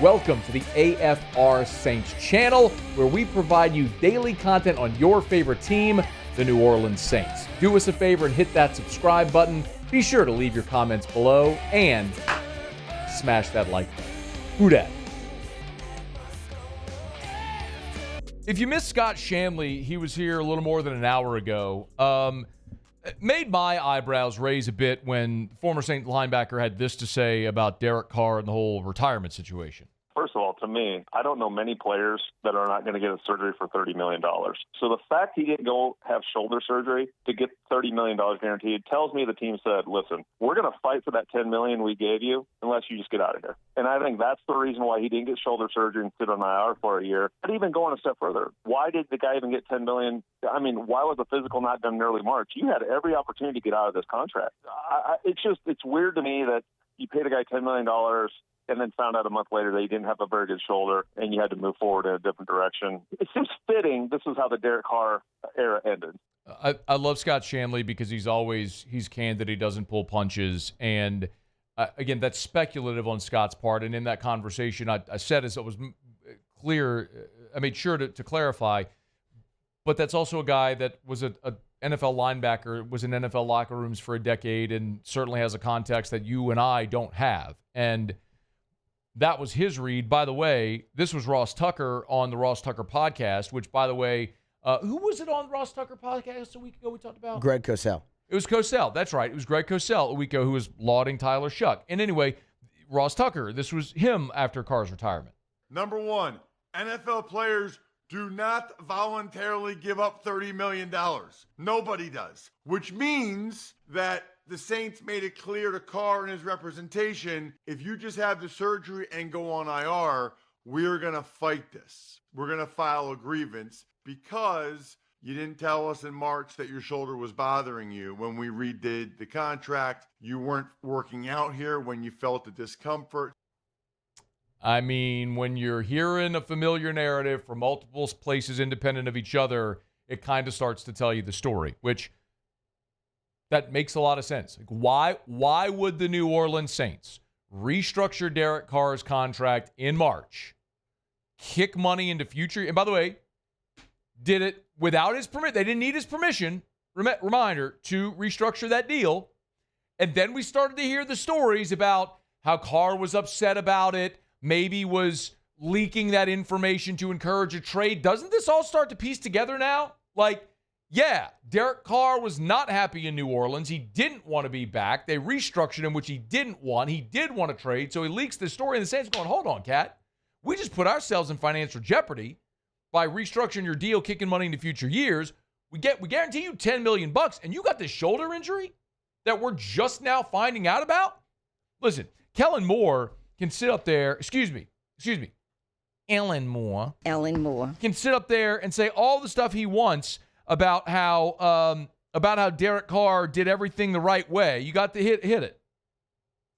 Welcome to the AFR Saints channel, where we provide you daily content on your favorite team, the New Orleans Saints. Do us a favor and hit that subscribe button. Be sure to leave your comments below and smash that like button. Who dat? If you missed Scott Shanley, he was here a little more than an hour ago. Made my eyebrows raise a bit when former Saint linebacker had this to say about Derek Carr and the whole retirement situation. First of all, to me, I don't know many players that are not going to get a surgery for $30 million. So the fact he didn't go have shoulder surgery to get $30 million guaranteed tells me the team said, listen, we're going to fight for that $10 million we gave you unless you just get out of here. And I think that's the reason why he didn't get shoulder surgery and sit on IR for a year. But even going a step further, why did the guy even get $10 million? I mean, why was the physical not done in early March? You had every opportunity to get out of this contract. It's weird to me that you paid a guy $10 million and then found out a month later that he didn't have a very good shoulder, and you had to move forward in a different direction. It seems fitting this is how the Derek Carr era ended. I love Scott Shanley because he's candid, he doesn't pull punches, and again, that's speculative on Scott's part, and in that conversation, I said as it was clear, I made sure to clarify, but that's also a guy that was a NFL linebacker, was in NFL locker rooms for a decade, and certainly has a context that you and I don't have, and that was his read. By the way, this was Ross Tucker on the Ross Tucker podcast, which, by the way, who was it on the Ross Tucker podcast a week ago we talked about? Greg Cosell. It was Cosell. That's right. It was Greg Cosell a week ago who was lauding Tyler Shuck. And anyway, Ross Tucker, this was him after Carr's retirement. Number one, NFL players do not voluntarily give up $30 million. Nobody does, which means that the Saints made it clear to Carr and his representation, if you just have the surgery and go on IR, we're going to fight this. We're going to file a grievance because you didn't tell us in March that your shoulder was bothering you. When we redid the contract, you weren't working out here when you felt the discomfort. I mean, when you're hearing a familiar narrative from multiple places independent of each other, it kind of starts to tell you the story, which that makes a lot of sense. Like, why would the New Orleans Saints restructure Derek Carr's contract in March, kick money into future? And by the way, did it without his permit. They didn't need his permission, reminder, to restructure that deal. And then we started to hear the stories about how Carr was upset about it, maybe was leaking that information to encourage a trade. Doesn't this all start to piece together now? Like, yeah, Derek Carr was not happy in New Orleans. He didn't want to be back. They restructured him, which he didn't want. He did want to trade, so he leaks this story, and the Saints going, hold on, Cat. We just put ourselves in financial jeopardy by restructuring your deal, kicking money into future years. We guarantee you $10 million, and you got this shoulder injury that we're just now finding out about? Listen, Kellen Moore can sit up there, excuse me, Ellen Moore can sit up there and say all the stuff he wants about how Derek Carr did everything the right way. You got to hit it.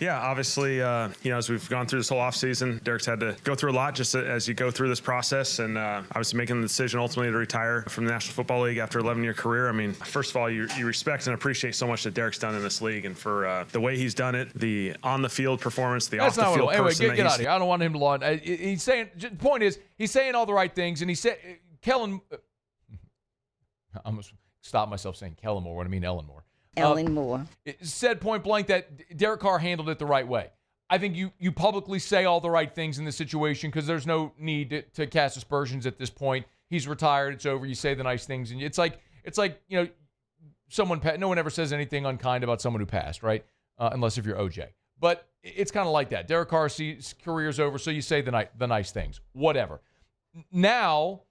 Yeah, obviously, as we've gone through this whole offseason, Derek's had to go through a lot just as you go through this process, and obviously making the decision ultimately to retire from the National Football League after an 11-year career. I mean, first of all, you respect and appreciate so much that Derek's done in this league, and for the way he's done it, the on-the-field perperformance, the off-the-field person. Anyway, get out of here. I don't want him to laud. He's saying, the point is, he's saying all the right things, and he said, Kellen, I'm going to stop myself saying Kellen Moore when I mean Ellen Moore. Ellen Moore said point blank that Derek Carr handled it the right way. I think you publicly say all the right things in this situation because there's no need to cast aspersions at this point. He's retired. It's over. You say the nice things. And it's like no one ever says anything unkind about someone who passed, right? Unless if you're OJ. But it's kind of like that. Derek Carr's career's over, so you say the nice things. Whatever. Now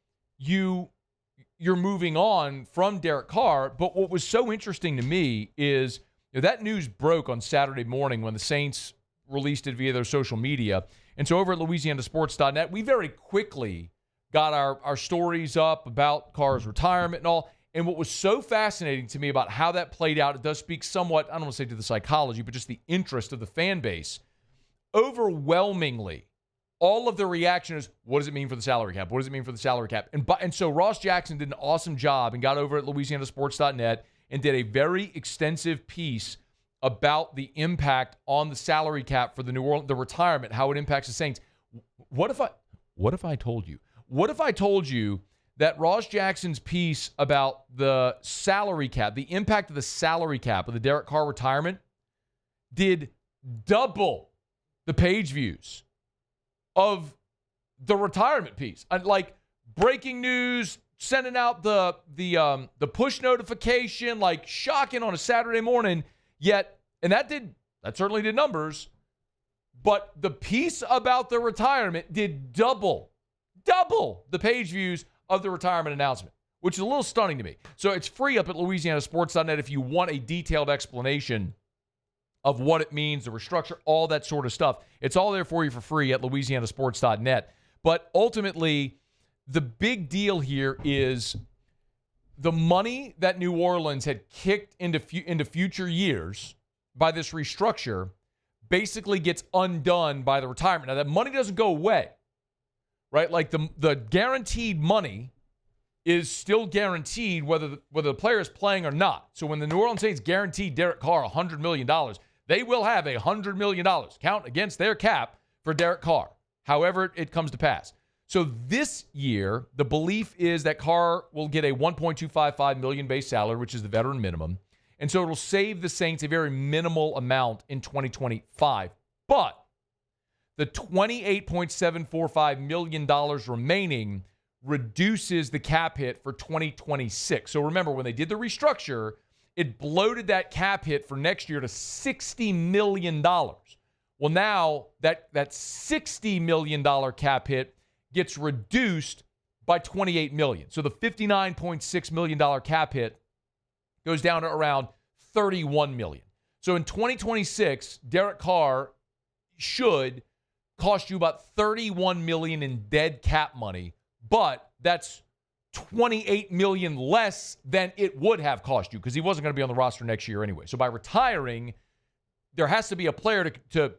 you're moving on from Derek Carr, but what was so interesting to me is that news broke on Saturday morning when the Saints released it via their social media. And so over at LouisianaSports.net, we very quickly got our stories up about Carr's retirement and all. And what was so fascinating to me about how that played out, it does speak somewhat, I don't want to say to the psychology, but just the interest of the fan base. Overwhelmingly, all of the reaction is, what does it mean for the salary cap? What does it mean for the salary cap? And so Ross Jackson did an awesome job and got over at LouisianaSports.net and did a very extensive piece about the impact on the salary cap for the retirement, how it impacts the Saints. What if I told you? What if I told you that Ross Jackson's piece about the salary cap, the impact of the salary cap of the Derek Carr retirement, did double the page views of the retirement piece? Like breaking news, sending out the push notification, like shocking on a Saturday morning. Yet, and that certainly did numbers. But the piece about the retirement did double the page views of the retirement announcement, which is a little stunning to me. So it's free up at LouisianaSports.net if you want a detailed explanation of what it means, the restructure, all that sort of stuff. It's all there for you for free at LouisianaSports.net. But ultimately, the big deal here is the money that New Orleans had kicked into future years by this restructure basically gets undone by the retirement. Now, that money doesn't go away, right? Like the guaranteed money is still guaranteed whether the player is playing or not. So when the New Orleans Saints guaranteed Derek Carr $100 million, they will have $100 million count against their cap for Derek Carr, however it comes to pass. So this year, the belief is that Carr will get a $1.255 million base salary, which is the veteran minimum. And so it'll save the Saints a very minimal amount in 2025. But the $28.745 million remaining reduces the cap hit for 2026. So remember, when they did the restructure, it bloated that cap hit for next year to $60 million. Well, now that $60 million cap hit gets reduced by $28 million. So the $59.6 million cap hit goes down to around $31 million. So in 2026, Derek Carr should cost you about $31 million in dead cap money, but that's $28 million less than it would have cost you because he wasn't going to be on the roster next year anyway. So by retiring, there has to be a player to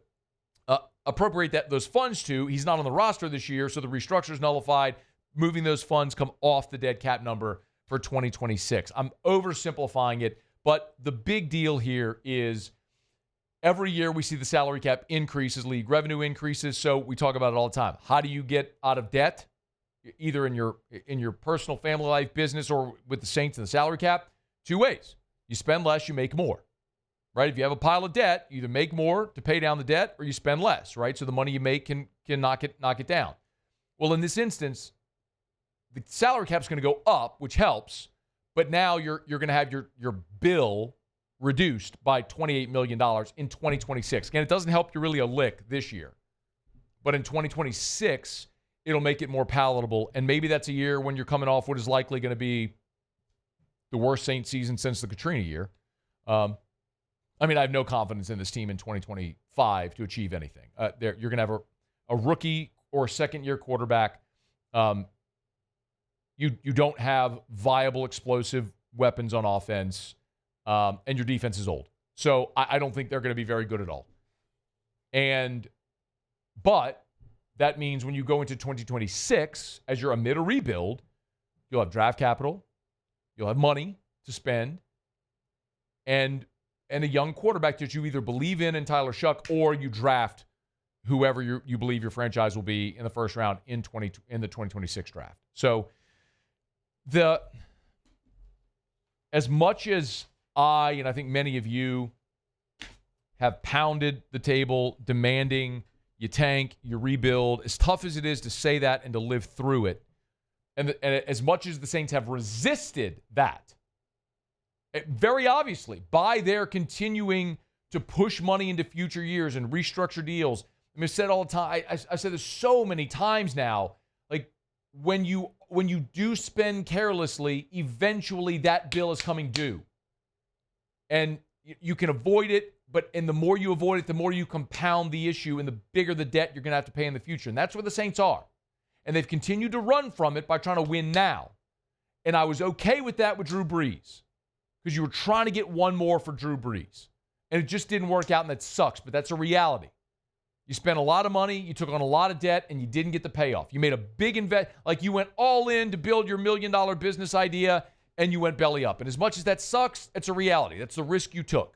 appropriate those funds to. He's not on the roster this year, so the restructure is nullified. Moving those funds come off the dead cap number for 2026. I'm oversimplifying it, but the big deal here is every year we see the salary cap increase as league revenue increases, so we talk about it all the time. How do you get out of debt, either in your personal family life, business, or with the Saints and the salary cap? Two ways. You spend less, you make more. Right? If you have a pile of debt, you either make more to pay down the debt or you spend less, right? So the money you make can knock it down. Well, in this instance, the salary cap is going to go up, which helps, but now you're going to have your bill reduced by $28 million in 2026. Again, it doesn't help you really a lick this year, but in 2026, it'll make it more palatable, and maybe that's a year when you're coming off what is likely going to be the worst Saints season since the Katrina year. I have no confidence in this team in 2025 to achieve anything. You're going to have a rookie or a second-year quarterback. You don't have viable, explosive weapons on offense, and your defense is old. So I don't think they're going to be very good at all. But that means when you go into 2026, as you're amid a rebuild, you'll have draft capital, you'll have money to spend, and a young quarterback that you either believe in Tyler Shuck, or you draft whoever you believe your franchise will be in the first round in the 2026 draft. So as much as I, and I think many of you, have pounded the table demanding you tank, you rebuild, as tough as it is to say that and to live through it, and as much as the Saints have resisted that, very obviously, by their continuing to push money into future years and restructure deals. I've said all the time, I said this so many times now, like when you do spend carelessly, eventually that bill is coming due. And you can avoid it, and the more you avoid it, the more you compound the issue and the bigger the debt you're going to have to pay in the future. And that's where the Saints are. And they've continued to run from it by trying to win now. And I was okay with that with Drew Brees, because you were trying to get one more for Drew Brees. And it just didn't work out, and that sucks, but that's a reality. You spent a lot of money, you took on a lot of debt, and you didn't get the payoff. You made a big invest, like you went all in to build your $1 million business idea, and you went belly up. And as much as that sucks, it's a reality. That's the risk you took.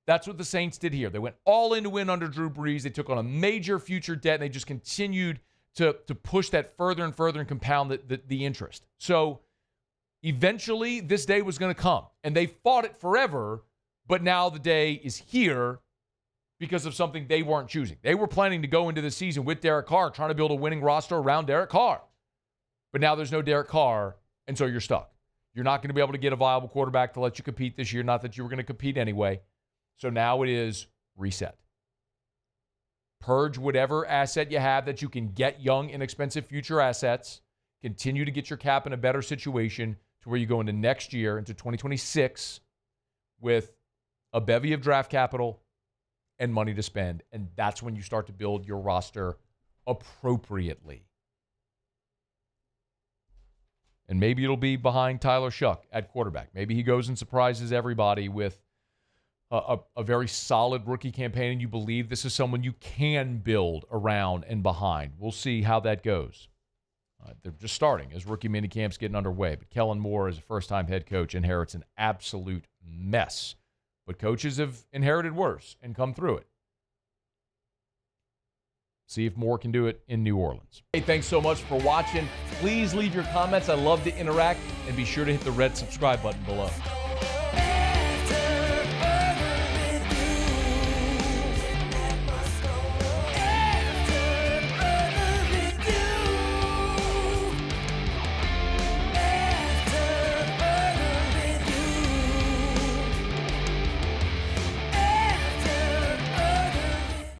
That's what the Saints did here. They went all in to win under Drew Brees. They took on a major future debt, and they just continued to push that further and further and compound the interest. So eventually this day was going to come, and they fought it forever, but now the day is here because of something they weren't choosing. They were planning to go into the season with Derek Carr, trying to build a winning roster around Derek Carr. But now there's no Derek Carr, and so you're stuck. You're not going to be able to get a viable quarterback to let you compete this year, not that you were going to compete anyway. So now it is reset. Purge whatever asset you have that you can get young, inexpensive future assets. Continue to get your cap in a better situation to where you go into next year, into 2026, with a bevy of draft capital and money to spend. And that's when you start to build your roster appropriately. And maybe it'll be behind Tyler Shuck at quarterback. Maybe he goes and surprises everybody with a very solid rookie campaign, and you believe this is someone you can build around and behind. We'll see how that goes. They're just starting as rookie minicamp's getting underway. But Kellen Moore, as a first-time head coach, inherits an absolute mess. But coaches have inherited worse and come through it. See if Moore can do it in New Orleans. Hey, thanks so much for watching. Please leave your comments. I love to interact. And be sure to hit the red subscribe button below.